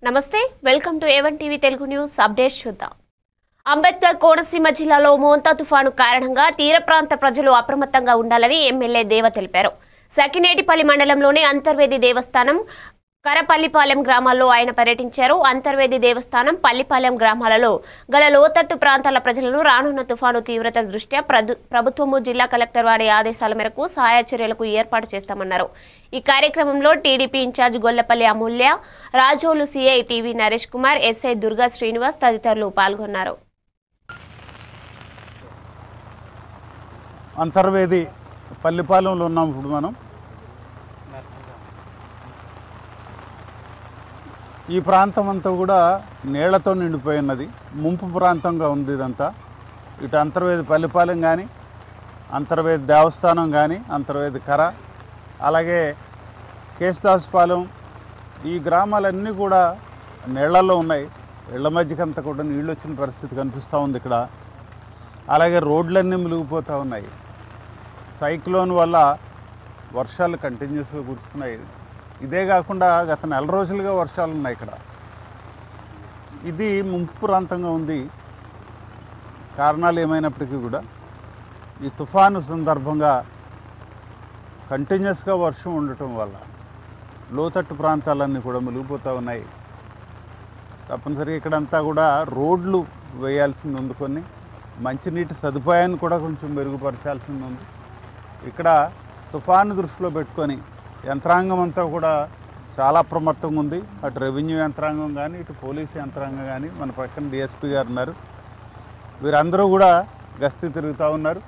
నమస్తే welcome to A1 TV Telugu news updates చూద్దాం. అంబేద్కర్ కోనసీమ జిల్లాలో మోంతా తుఫాను కారణంగా తీర ప్రాంత ప్రజలు అప్రమత్తంగా ఉండాలని ఎమ్మెల్యే దేవ తెలిపారు. సకినేటిపల్లి మండలంలోని అంతర్వేది దేవస్థానం కరపల్లిపాలెం గ్రామాల్లో ఆయన పర్యటించారు. అంతర్వేది దేవస్థానం పల్లిపాలెం గ్రామాలలో గల లోతట్టు ప్రాంతాల ప్రజలను రానున్న తుఫాను తీవ్రత దృష్ట్యా ప్రభుత్వము జిల్లా కలెక్టర్ వారి ఆదేశాల మేరకు సహాయ చర్యలకు ఏర్పాటు చేస్తామన్నారు. ఈ కార్యక్రమంలో TDP incharge Gollapalli Amulya, Razole CI TV Naresh Kumar, SI Durga Srinivas తదితరులు పాల్గొన్నారు. అంతర్వేది పల్లిపాలెంలో ఉన్నాం. ఇప్పుడు మనం ఈ ప్రాంతం అంతా కూడా నీళ్లతో నిండిపోయినది, ముంపు ప్రాంతంగా ఉంది. ఇదంతా ఇటు అంతర్వేది పల్లిపాలెం కానీ, అంతర్వేది దేవస్థానం కానీ, అంతర్వేది కర, అలాగే కేశదాసుపాలెం, ఈ గ్రామాలన్నీ కూడా నీళ్లలో ఉన్నాయి. ఇళ్ల మధ్యకంతా కూడా నీళ్ళు వచ్చిన పరిస్థితి కనిపిస్తూ ఉంది ఇక్కడ. అలాగే రోడ్లన్నీ మునిగిపోతూ ఉన్నాయి. సైక్లోన్ వల్ల వర్షాలు కంటిన్యూస్గా కురుస్తున్నాయి. ఇదే కాకుండా గత నెల రోజులుగా వర్షాలు ఉన్నాయి ఇక్కడ. ఇది ముంపు ప్రాంతంగా ఉంది. కారణాలు ఏమైనప్పటికీ కూడా ఈ తుఫాను సందర్భంగా కంటిన్యూస్గా వర్షం ఉండటం వల్ల లోతట్టు ప్రాంతాలన్నీ కూడా మునిగిపోతూ ఉన్నాయి. తప్పనిసరిగా ఇక్కడంతా కూడా రోడ్లు వేయాల్సింది ఉంది, కొన్ని మంచినీటి సదుపాయాన్ని కూడా కొంచెం మెరుగుపరచాల్సింది ఉంది. ఇక్కడ తుఫాను దృష్టిలో పెట్టుకొని యంత్రాంగం అంతా కూడా చాలా అప్రమత్తంగా ఉంది. అటు రెవెన్యూ యంత్రాంగం కానీ, ఇటు పోలీసు యంత్రాంగం కానీ, మన పక్కన డిఎస్పీ గారు ఉన్నారు. వీరందరూ కూడా గస్తీ తిరుగుతూ ఉన్నారు.